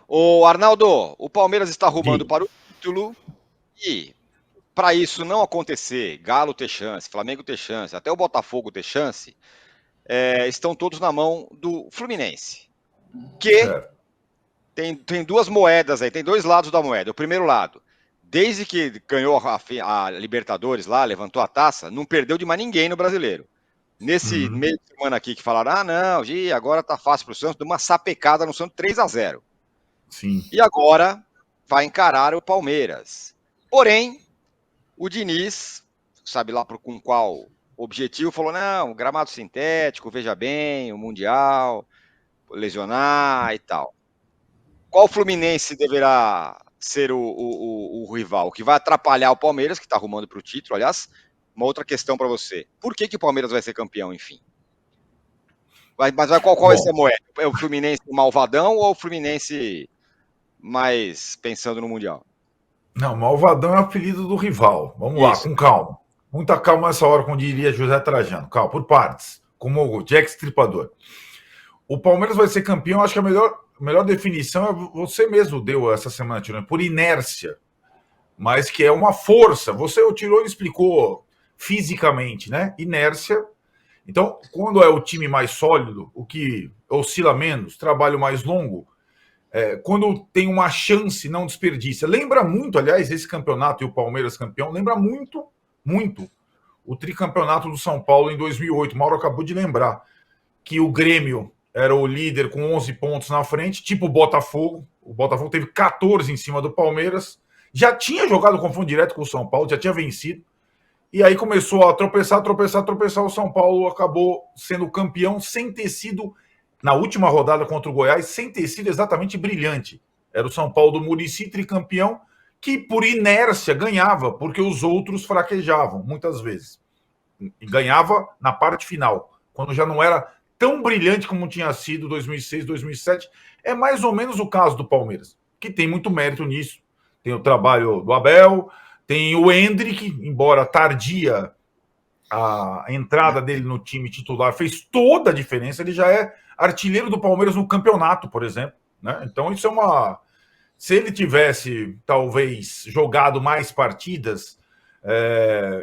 Ô, Arnaldo, o Palmeiras está rumando Diga. para o título e, para isso não acontecer, Galo ter chance, Flamengo ter chance, até o Botafogo ter chance, estão todos na mão do Fluminense, que Certo. tem duas moedas aí, tem dois lados da moeda. O primeiro lado, desde que ganhou a Libertadores lá, levantou a taça, não perdeu de mais ninguém no Brasileiro. Nesse Uhum. meio de semana aqui que falaram, não, agora tá fácil pro Santos, deu uma sapecada no Santos 3-0. Sim. E agora vai encarar o Palmeiras. Porém, o Diniz, sabe lá com qual objetivo, falou: não, gramado sintético, veja bem, o Mundial, lesionar e tal. Qual Fluminense deverá ser o rival? O que vai atrapalhar o Palmeiras, que está arrumando para o título, aliás. Uma outra questão para você. Por que o Palmeiras vai ser campeão, enfim? Mas qual vai ser a Bom, moeda? É o Fluminense malvadão ou o Fluminense mais pensando no Mundial? não, Malvadão é o apelido do rival. Vamos lá, Isso. com calma. Muita calma nessa hora, como diria José Trajano. Calma, por partes. Como o Jack Stripador. O Palmeiras vai ser campeão, acho que a melhor definição é você mesmo deu essa semana, Tirone, por inércia. Mas que é uma força. O Tirone explicou fisicamente, né? Inércia. Então, quando é o time mais sólido, o que oscila menos, trabalho mais longo, quando tem uma chance, não desperdiça. Lembra muito, aliás, esse campeonato e o Palmeiras campeão, lembra muito, muito o tricampeonato do São Paulo em 2008. O Mauro acabou de lembrar que o Grêmio era o líder com 11 pontos na frente, tipo o Botafogo. O Botafogo teve 14 em cima do Palmeiras. Já tinha jogado confronto direto com o São Paulo, já tinha vencido. E aí começou a tropeçar, tropeçar, tropeçar. O São Paulo acabou sendo campeão sem ter sido, na última rodada contra o Goiás, sem ter sido exatamente brilhante. Era o São Paulo do Muricy, tricampeão, que por inércia ganhava, porque os outros fraquejavam, muitas vezes. E ganhava na parte final, quando já não era tão brilhante como tinha sido 2006, 2007. É mais ou menos o caso do Palmeiras, que tem muito mérito nisso. Tem o trabalho do Abel, tem o Hendrick, embora tardia a entrada dele no time titular, fez toda a diferença. Ele já é artilheiro do Palmeiras no campeonato, por exemplo. Né? Então, isso é uma. Se ele tivesse, talvez, jogado mais partidas,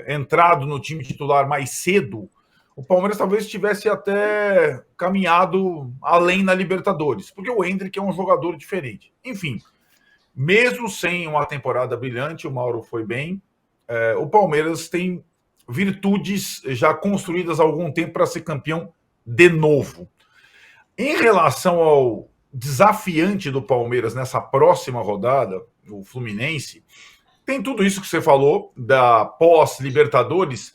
entrado no time titular mais cedo, o Palmeiras talvez tivesse até caminhado além na Libertadores, porque o Hendrick é um jogador diferente. Enfim, mesmo sem uma temporada brilhante, o Mauro foi bem. O Palmeiras tem virtudes já construídas há algum tempo para ser campeão de novo. Em relação ao desafiante do Palmeiras nessa próxima rodada, o Fluminense, tem tudo isso que você falou da pós-Libertadores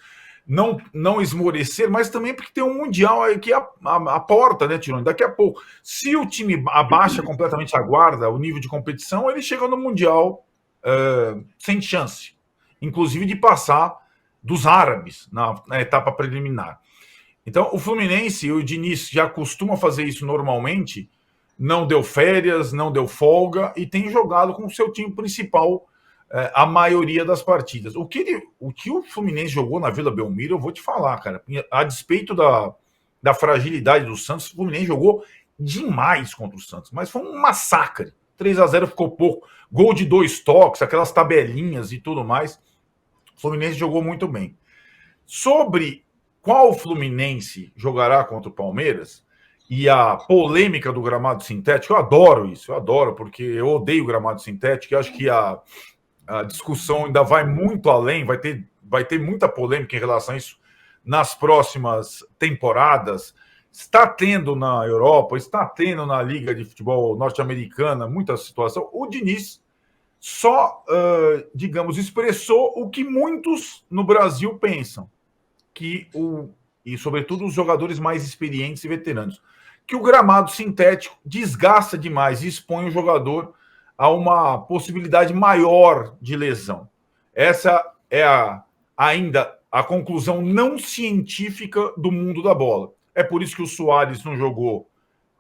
não esmorecer, mas também porque tem um Mundial aqui a porta, né, Tirone? Daqui a pouco. Se o time abaixa completamente a guarda, o nível de competição, ele chega no Mundial sem chance, inclusive de passar dos árabes na etapa preliminar. Então, o Fluminense, o Diniz já costuma fazer isso normalmente, não deu férias, não deu folga e tem jogado com o seu time principal a maioria das partidas. O que o Fluminense jogou na Vila Belmiro, eu vou te falar, cara. A despeito da fragilidade do Santos, o Fluminense jogou demais contra o Santos, mas foi um massacre. 3-0 ficou pouco. Gol de 2 toques, aquelas tabelinhas e tudo mais. O Fluminense jogou muito bem. Sobre qual Fluminense jogará contra o Palmeiras e a polêmica do gramado sintético, eu adoro isso, eu adoro, porque eu odeio o gramado sintético, eu acho que a discussão ainda vai muito além, vai ter muita polêmica em relação a isso nas próximas temporadas. Está tendo na Europa, está tendo na Liga de Futebol Norte-Americana muita situação. O Diniz só, digamos, expressou o que muitos no Brasil pensam, e sobretudo os jogadores mais experientes e veteranos, que o gramado sintético desgasta demais e expõe o jogador a uma possibilidade maior de lesão. Essa é ainda a conclusão não científica do mundo da bola. É por isso que o Suárez não jogou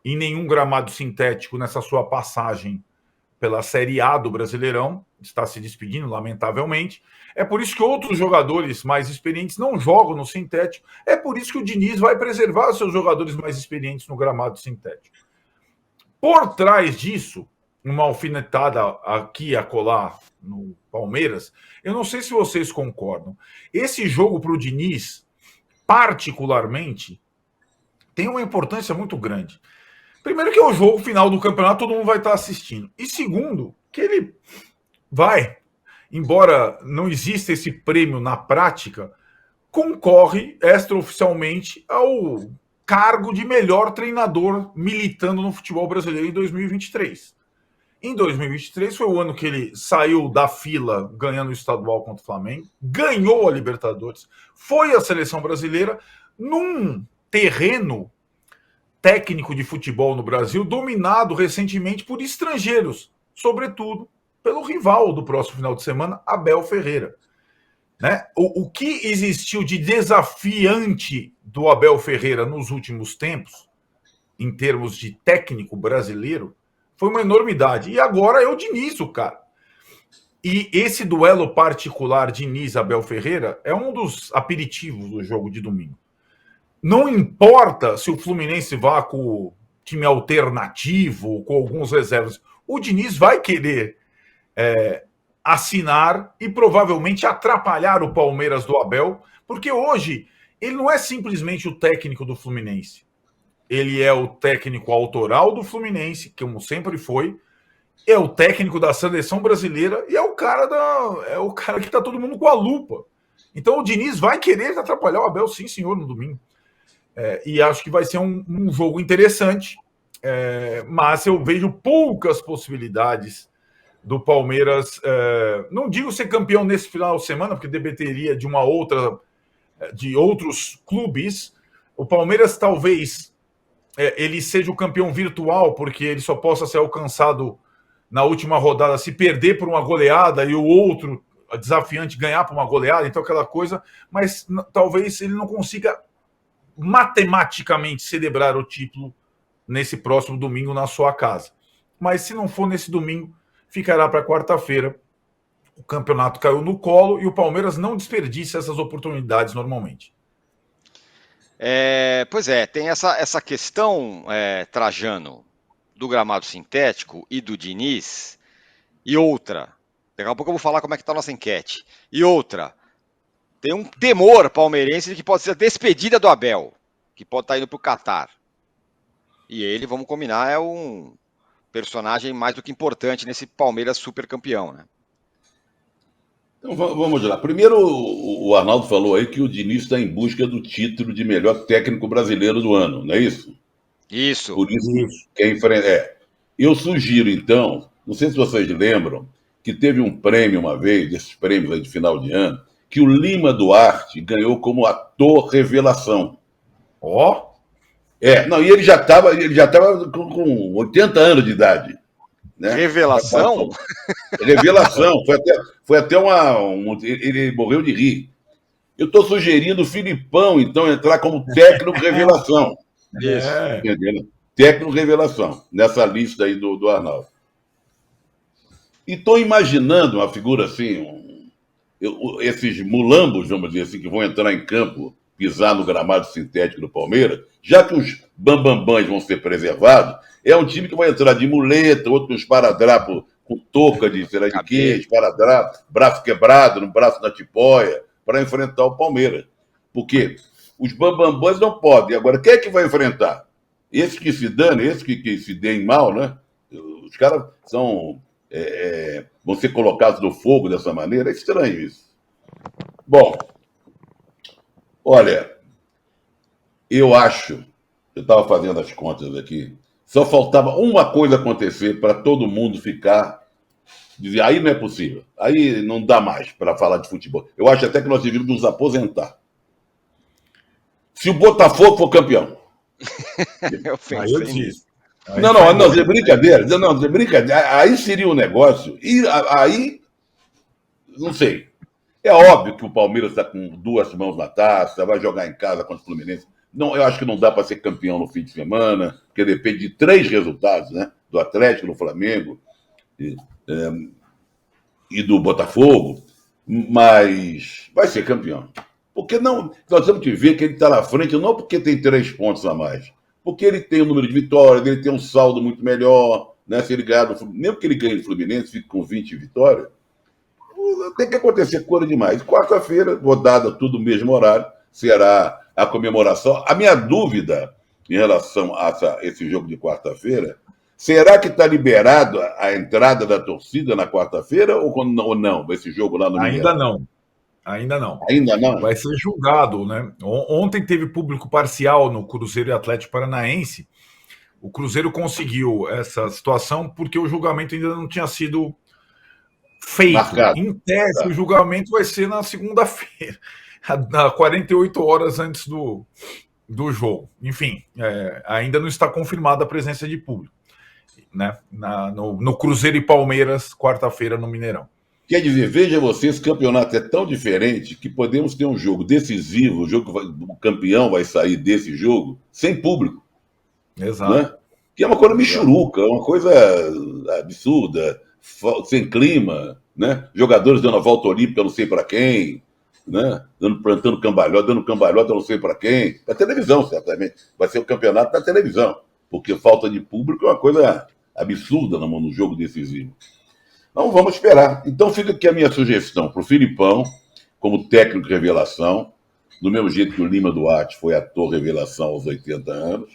em nenhum gramado sintético nessa sua passagem pela Série A do Brasileirão, está se despedindo, lamentavelmente. É por isso que outros jogadores mais experientes não jogam no sintético. É por isso que o Diniz vai preservar seus jogadores mais experientes no gramado sintético. Por trás disso, uma alfinetada aqui a colar no Palmeiras. Eu não sei se vocês concordam. Esse jogo para o Diniz, particularmente, tem uma importância muito grande. Primeiro que é o jogo final do campeonato, todo mundo vai estar assistindo. E segundo, que ele vai, embora não exista esse prêmio na prática, concorre extraoficialmente ao cargo de melhor treinador militando no futebol brasileiro em 2023. Em 2023 foi o ano que ele saiu da fila ganhando o estadual contra o Flamengo, ganhou a Libertadores, foi à seleção brasileira num terreno técnico de futebol no Brasil dominado recentemente por estrangeiros, sobretudo pelo rival do próximo final de semana, Abel Ferreira. Né? O que existiu de desafiante do Abel Ferreira nos últimos tempos, em termos de técnico brasileiro, foi uma enormidade. E agora é o Diniz, o cara. E esse duelo particular Diniz-Abel Ferreira é um dos aperitivos do jogo de domingo. Não importa se o Fluminense vá com o time alternativo, com alguns reservas, o Diniz vai querer assinar e provavelmente atrapalhar o Palmeiras do Abel, porque hoje ele não é simplesmente o técnico do Fluminense. Ele é o técnico autoral do Fluminense, como sempre foi, é o técnico da seleção brasileira e é o cara que tá todo mundo com a lupa. Então o Diniz vai querer atrapalhar o Abel, sim, senhor, no domingo. E acho que vai ser um jogo interessante, mas eu vejo poucas possibilidades do Palmeiras, não digo ser campeão nesse final de semana, porque dependeria de de outros clubes. O Palmeiras talvez ele seja o campeão virtual, porque ele só possa ser alcançado na última rodada se perder por uma goleada e o outro desafiante ganhar por uma goleada, então aquela coisa, mas talvez ele não consiga matematicamente celebrar o título nesse próximo domingo na sua casa. Mas se não for nesse domingo, ficará para quarta-feira. O campeonato caiu no colo e o Palmeiras não desperdiça essas oportunidades normalmente. Pois é, tem essa questão, Trajano, do gramado sintético e do Diniz, e outra, daqui a pouco eu vou falar como é que está a nossa enquete, e outra, tem um temor palmeirense de que pode ser a despedida do Abel, que pode estar indo para o Catar. E ele, vamos combinar, é um personagem mais do que importante nesse Palmeiras super campeão, né? Então vamos lá. Primeiro, o Arnaldo falou aí que o Diniz está em busca do título de melhor técnico brasileiro do ano, não é isso? Isso. Por isso que eu sugiro, então, não sei se vocês lembram, que teve um prêmio uma vez, desses prêmios aí de final de ano, que o Lima Duarte ganhou como ator revelação. Ó! Não, e ele já estava com 80 anos de idade. Né? Revelação? Revelação. Foi até ele morreu de rir. Eu estou sugerindo o Filipão, então, entrar como técnico revelação. Isso. Técnico revelação, nessa lista aí do Arnaldo. E estou imaginando uma figura assim, esses mulambos, vamos dizer assim, que vão entrar em campo, pisar no gramado sintético do Palmeiras, já que os bambambãs vão ser preservados, é um time que vai entrar de muleta, outro com esparadrapo com touca de sei lá de quê, esparadrapo, braço quebrado, no braço na tipóia, para enfrentar o Palmeiras. Porque os bambambãs não podem. Agora, quem é que vai enfrentar? Esse que se dane, esse que se deem mal, né? Os caras vão ser colocados no fogo dessa maneira. É estranho isso. Bom, olha, eu estava fazendo as contas aqui, só faltava uma coisa acontecer para todo mundo dizer, aí não é possível, aí não dá mais para falar de futebol. Eu acho até que nós devíamos nos aposentar. Se o Botafogo for campeão. Eu pensei nisso. Não, é brincadeira. Não, é brincadeira. Aí seria um negócio. E aí, não sei. É óbvio que o Palmeiras está com 2 mãos na taça, vai jogar em casa contra o Fluminense. Não, eu acho que não dá para ser campeão no fim de semana, porque depende de 3 resultados, né? Do Atlético, do Flamengo e do Botafogo. Mas vai ser campeão. Porque não, nós temos que ver que ele está na frente, não porque tem 3 pontos a mais, porque ele tem um número de vitórias, ele tem um saldo muito melhor, né? Se ele ganhar do Fluminense, mesmo que ele ganhe do Fluminense, fique com 20 vitórias, tem que acontecer coisa demais. Quarta-feira, rodada, tudo no mesmo horário, será a comemoração. A minha dúvida em relação a esse jogo de quarta-feira, será que está liberado a entrada da torcida na quarta-feira ou não? Esse jogo lá no Ainda Mineirão? não. Ainda não. Ainda não? Vai ser julgado, né? Ontem teve público parcial no Cruzeiro e Atlético Paranaense. O Cruzeiro conseguiu essa situação porque o julgamento ainda não tinha sido feito. Marcado. Em tese, Tá. o julgamento vai ser na segunda-feira, 48 horas antes do jogo. Enfim, ainda não está confirmada a presença de público, né? No Cruzeiro e Palmeiras, quarta-feira, no Mineirão. Quer dizer, veja você, esse campeonato é tão diferente que podemos ter um jogo decisivo, o campeão vai sair desse jogo sem público. Exato. Né? Que é uma coisa michuruca, uma coisa absurda, sem clima, né? Jogadores dando a volta olímpica não sei para quem, né? Plantando cambalhota, dando cambalhota não sei para quem. Da televisão, certamente. Vai ser o campeonato da televisão, porque falta de público é uma coisa absurda no jogo decisivo. Então vamos esperar. Então fica aqui a minha sugestão para o Filipão, como técnico revelação, do mesmo jeito que o Lima Duarte foi ator revelação aos 80 anos,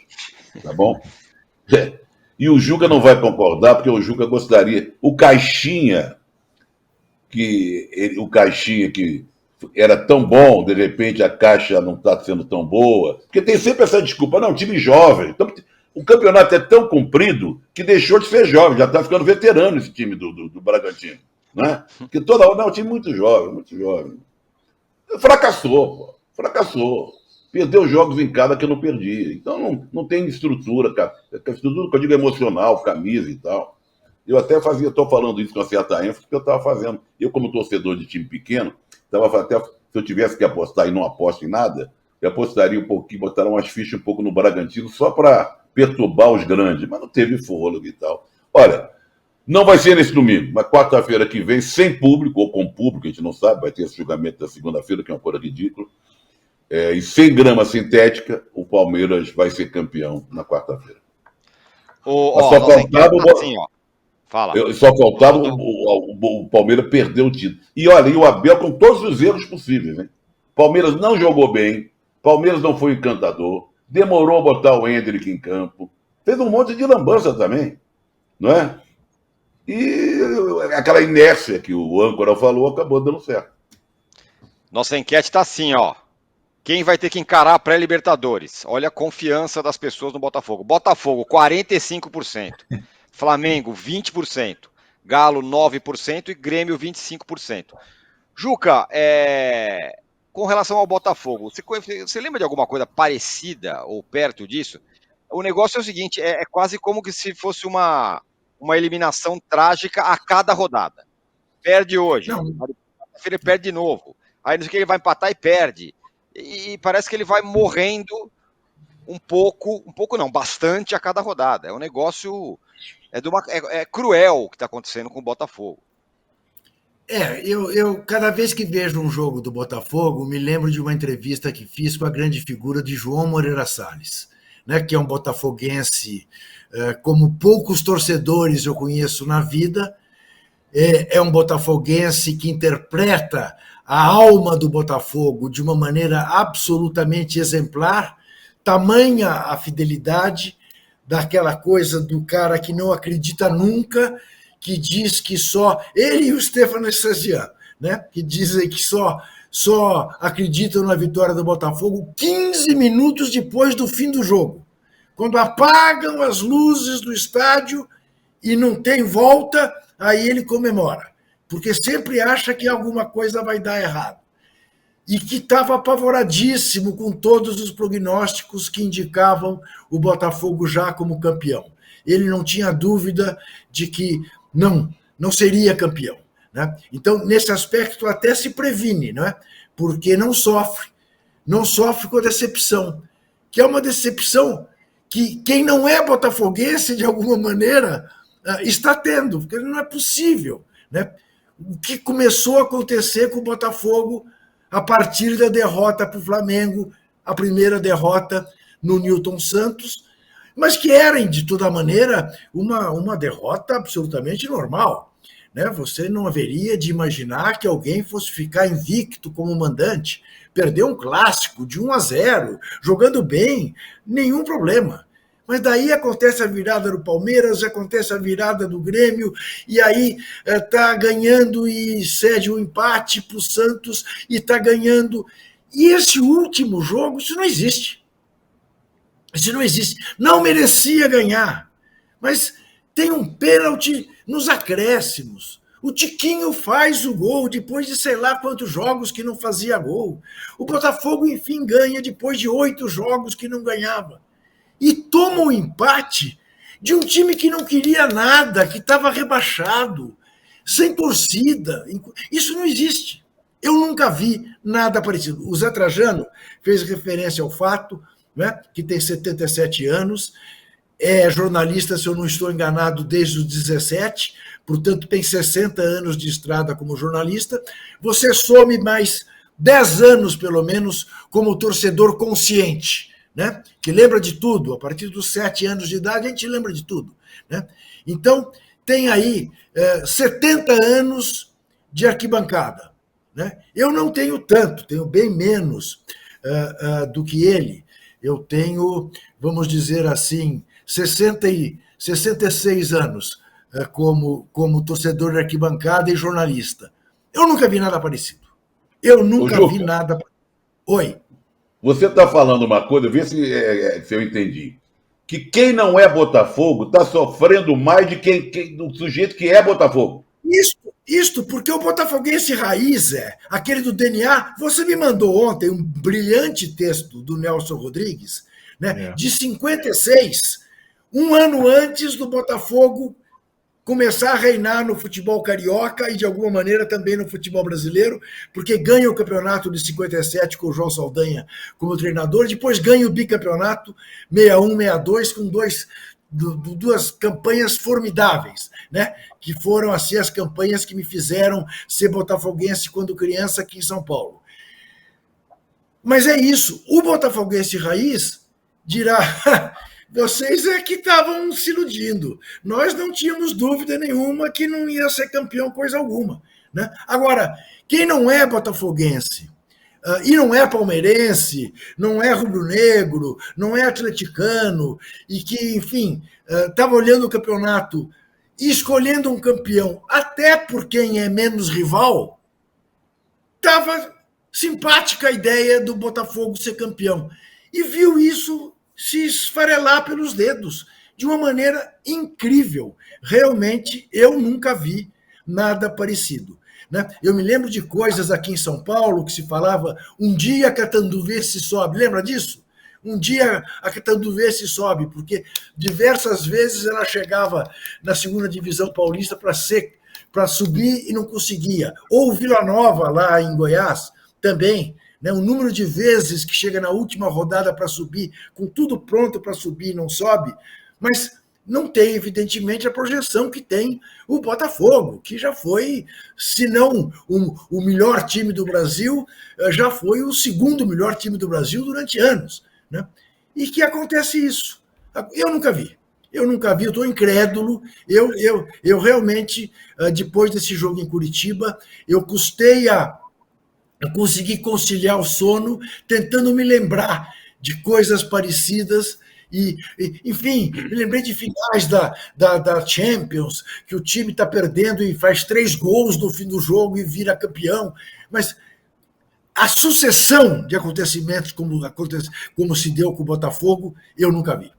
tá bom? E o Juca não vai concordar, porque o Juca gostaria. O Caixinha que era tão bom, de repente a Caixa não está sendo tão boa. Porque tem sempre essa desculpa, não, time jovem. Então, o campeonato é tão comprido que deixou de ser jovem, já está ficando veterano esse time do Bragantino. Né? Porque toda hora, não, é um time muito jovem, muito jovem. Fracassou, pô, fracassou. Perdeu jogos em casa que eu não perdi. Então não tem estrutura, cara. Estrutura que eu digo emocional, camisa e tal. Eu até estou falando isso com uma certa ênfase, porque eu estava fazendo. Eu, como torcedor de time pequeno, até, se eu tivesse que apostar e não aposto em nada, eu apostaria um pouquinho, botaria umas fichas um pouco no Bragantino, só para perturbar os grandes, mas não teve fôlego e tal. Olha, não vai ser nesse domingo, mas quarta-feira que vem, sem público, ou com público, a gente não sabe, vai ter esse julgamento da segunda-feira, que é uma coisa ridícula. E sem grama sintética, o Palmeiras vai ser campeão na quarta-feira. Só faltava o Palmeiras perder o título. E olha, e o Abel com todos os erros possíveis, né? Palmeiras não jogou bem, Palmeiras não foi encantador, demorou a botar o Endrick em campo, fez um monte de lambança também, não é? E aquela inércia que o âncora falou acabou dando certo. Nossa enquete está assim, ó. Quem vai ter que encarar a pré-Libertadores? Olha a confiança das pessoas no Botafogo. Botafogo, 45%. Flamengo, 20%. Galo, 9%. E Grêmio, 25%. Juca, com relação ao Botafogo, você lembra de alguma coisa parecida ou perto disso? O negócio é o seguinte, é quase como que se fosse uma eliminação trágica a cada rodada. Perde hoje, ele perde de novo. Aí não sei o que, ele vai empatar e perde. E parece que ele vai morrendo um pouco não, bastante a cada rodada. É um negócio, é cruel o que está acontecendo com o Botafogo. Eu cada vez que vejo um jogo do Botafogo, me lembro de uma entrevista que fiz com a grande figura de João Moreira Salles, né, que é um botafoguense como poucos torcedores eu conheço na vida, é um botafoguense que interpreta a alma do Botafogo de uma maneira absolutamente exemplar, tamanha a fidelidade daquela coisa do cara que não acredita nunca, que diz que só... Ele e o Stefano Essazian, né, que dizem que só acreditam na vitória do Botafogo 15 minutos depois do fim do jogo, quando apagam as luzes do estádio e não tem volta, aí ele comemora, porque sempre acha que alguma coisa vai dar errado. E que estava apavoradíssimo com todos os prognósticos que indicavam o Botafogo já como campeão. Ele não tinha dúvida de que não seria campeão. Né? Então, nesse aspecto, até se previne, não é? Porque não sofre com a decepção, que é uma decepção que quem não é botafoguense, de alguma maneira, está tendo, porque não é possível. Né? O que começou a acontecer com o Botafogo a partir da derrota para o Flamengo, a primeira derrota no Newton Santos, mas que era, de toda maneira, uma derrota absolutamente normal. Né? Você não haveria de imaginar que alguém fosse ficar invicto como mandante, perder um clássico de 1-0, jogando bem, nenhum problema. Mas daí acontece a virada do Palmeiras, acontece a virada do Grêmio, e aí está ganhando e cede o empate para o Santos, e está ganhando. E esse último jogo, isso não existe. Isso não existe. Não merecia ganhar, mas tem um pênalti nos acréscimos. O Tiquinho faz o gol depois de sei lá quantos jogos que não fazia gol. O Botafogo, enfim, ganha depois de 8 jogos que não ganhava. E toma um empate de um time que não queria nada, que estava rebaixado, sem torcida. Isso não existe. Eu nunca vi nada parecido. O Zé Trajano fez referência ao fato, né, que tem 77 anos, é jornalista, se eu não estou enganado, desde os 17, portanto tem 60 anos de estrada como jornalista. Você some mais 10 anos, pelo menos, como torcedor consciente, né? Que lembra de tudo. A partir dos 7 anos de idade, a gente lembra de tudo. Né? Então, tem aí 70 anos de arquibancada. Né? Eu não tenho tanto, tenho bem menos do que ele. Eu tenho, vamos dizer assim, 66 anos como torcedor de arquibancada e jornalista. Eu nunca vi nada parecido. Eu nunca vi nada. Oi. Você está falando uma coisa, vê se eu entendi. Que quem não é Botafogo está sofrendo mais do sujeito que é Botafogo. Isto porque o botafoguense raiz aquele do DNA. Você me mandou ontem um brilhante texto do Nelson Rodrigues, né, de 56, um ano antes do Botafogo começar a reinar no futebol carioca e, de alguma maneira, também no futebol brasileiro, porque ganha o campeonato de 57 com o João Saldanha como treinador, depois ganha o bicampeonato 61, 62, com duas campanhas formidáveis, né? Que foram assim as campanhas que me fizeram ser botafoguense quando criança aqui em São Paulo. Mas é isso, o botafoguense raiz dirá... Vocês é que estavam se iludindo. Nós não tínhamos dúvida nenhuma que não ia ser campeão coisa alguma. Né? Agora, quem não é botafoguense e não é palmeirense, não é rubro-negro, não é atleticano, e que, enfim, estava olhando o campeonato e escolhendo um campeão até por quem é menos rival, estava simpática a ideia do Botafogo ser campeão. E viu isso se esfarelar pelos dedos de uma maneira incrível. Realmente, eu nunca vi nada parecido. Né? Eu me lembro de coisas aqui em São Paulo que se falava, um dia a Catanduvense sobe. Lembra disso? Um dia a Catanduvense sobe, porque diversas vezes ela chegava na segunda divisão paulista para subir e não conseguia. Ou Vila Nova, lá em Goiás, também. Né, o número de vezes que chega na última rodada para subir, com tudo pronto para subir e não sobe, mas não tem, evidentemente, a projeção que tem o Botafogo, que já foi, se não o melhor time do Brasil, já foi o segundo melhor time do Brasil durante anos. Né? E que acontece isso. Eu nunca vi, eu estou incrédulo, eu realmente, depois desse jogo em Curitiba, eu consegui conciliar o sono, tentando me lembrar de coisas parecidas. Enfim, me lembrei de finais da Champions, que o time está perdendo e faz 3 gols no fim do jogo e vira campeão. Mas a sucessão de acontecimentos como se deu com o Botafogo, eu nunca vi.